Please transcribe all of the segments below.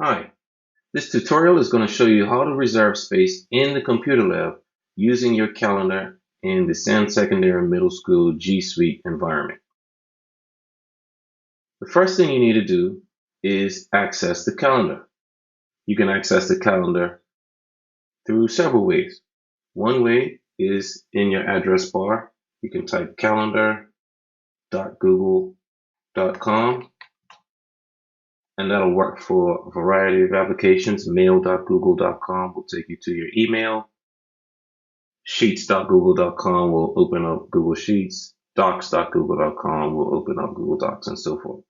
Hi, this tutorial is going to show you how to reserve space in the computer lab using your calendar in the San Secondary Middle School G Suite environment. The first thing you need to do is access the calendar. You can access the calendar through several ways. One way is in your address bar. You can type calendar.google.com and that'll work for a variety of applications. Mail.google.com will take you to your email. Sheets.google.com will open up Google Sheets. Docs.google.com will open up Google Docs and so forth.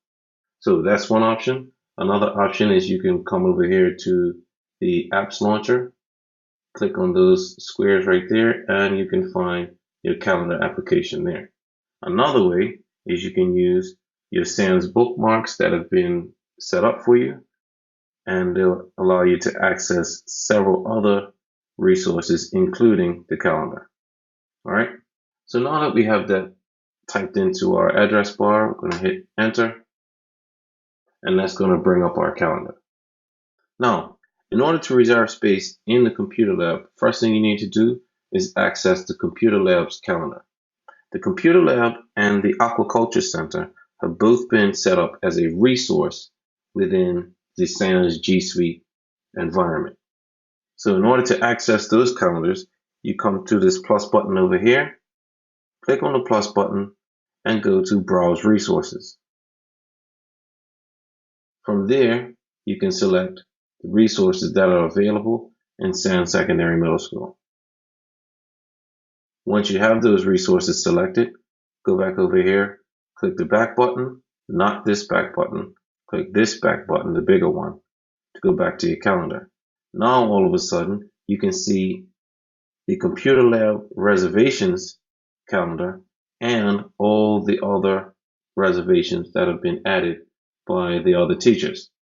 So that's one option. Another option is you can come over here to the apps launcher, click on those squares right there, and you can find your calendar application there. Another way is you can use your Sans bookmarks that have been set up for you, and they'll allow you to access several other resources, including the calendar. All right. So now that we have that typed into our address bar, we're going to hit enter, and that's going to bring up our calendar. Now, in order to reserve space in the computer lab, first thing you need to do is access the computer lab's calendar. The computer lab and the aquaculture center have both been set up as a resource within the Sans G Suite environment. So in order to access those calendars, you come to this plus button over here, click on the plus button, and go to Browse Resources. From there, you can select the resources that are available in San Secondary Middle School. Once you have those resources selected, go back over here, click the back button, not this back button, click this back button, the bigger one, to go back to your calendar. Now all of a sudden, you can see the computer lab reservations calendar and all the other reservations that have been added by the other teachers.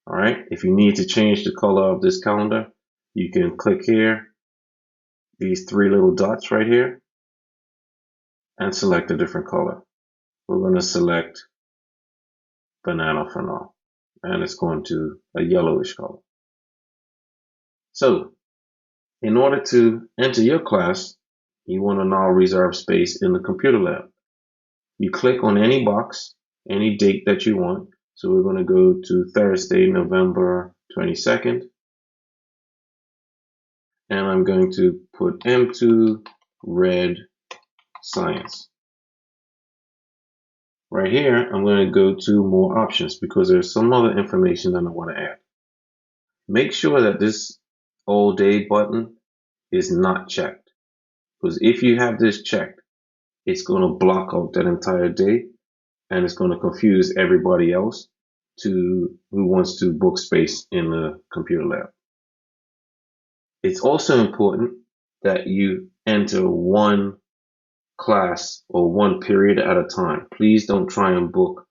All right. If you need to change the color of this calendar, you can click here, these three little dots right here, and select a different color. We're going to select banana for now, and it's going to a yellowish color. So in order to enter your class, you want to now reserve space in the computer lab. You click on any box, any date that you want. So we're going to go to Thursday, November 22nd. And I'm going to put M2 Red Science. Right here, I'm going to go to more options because there's some other information that I want to add. Make sure that this all day button is not checked, because if you have this checked, it's going to block out that entire day and it's going to confuse everybody else who wants to book space in the computer lab. It's also important that you enter one class or one period at a time. Please don't try and book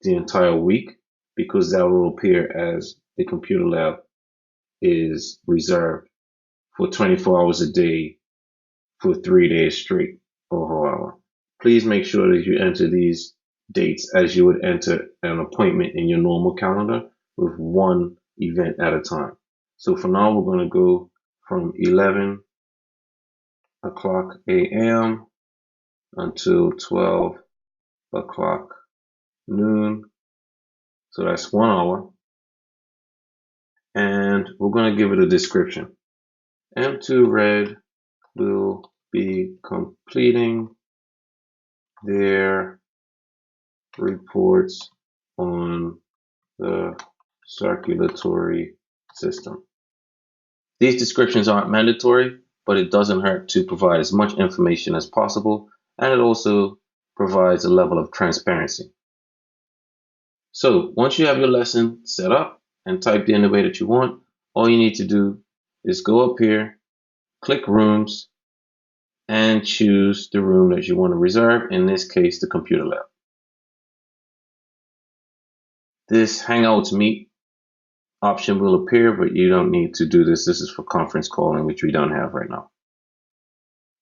the entire week, because that will appear as the computer lab is reserved for 24 hours a day for 3 days straight or however. Please make sure that you enter these dates as you would enter an appointment in your normal calendar, with one event at a time. So for now, we're going to go from 11 o'clock a.m. until 12 o'clock noon. So that's 1 hour. And we're going to give it a description. M2 Red will be completing their reports on the circulatory system. These descriptions aren't mandatory, but it doesn't hurt to provide as much information as possible, and it also provides a level of transparency. So once you have your lesson set up and typed in the way that you want, all you need to do is go up here, click Rooms, and choose the room that you want to reserve, in this case, the computer lab. This Hangouts Meet option will appear, but you don't need to do this. This is for conference calling, which we don't have right now.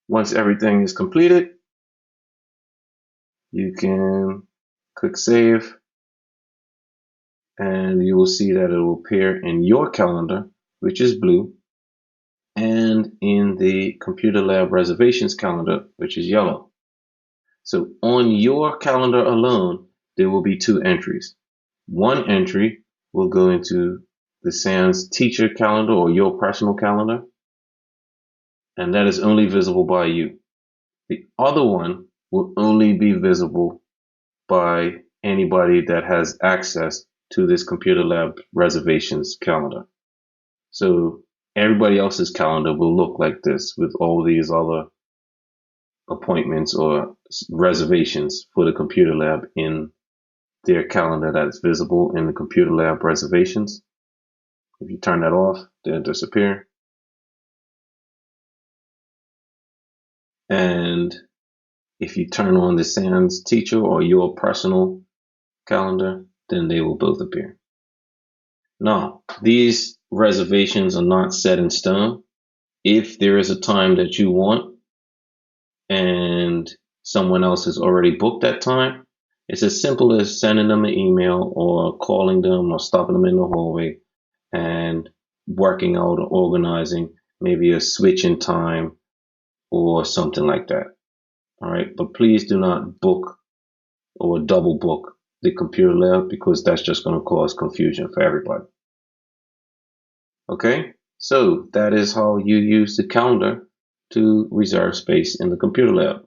Once everything is completed, you can click Save, and you will see that it will appear in your calendar, which is blue, and in the Computer Lab reservations calendar, which is yellow. So on your calendar alone, there will be two entries. One entry will go into the SANS teacher calendar or your personal calendar, and that is only visible by you. The other one will only be visible by anybody that has access to this Computer Lab reservations calendar. So everybody else's calendar will look like this with all these other appointments or reservations for the Computer Lab in their calendar that is visible in the Computer Lab reservations. If you turn that off, they'll disappear. And if you turn on the SANS teacher or your personal calendar, then they will both appear. Now, these reservations are not set in stone. If there is a time that you want and someone else has already booked that time, it's as simple as sending them an email or calling them or stopping them in the hallway and working out or organizing maybe a switch in time or something like that. All right. But please do not book or double book the Computer Lab because that's just going to cause confusion for everybody. Okay. So that is how you use the calendar to reserve space in the Computer Lab.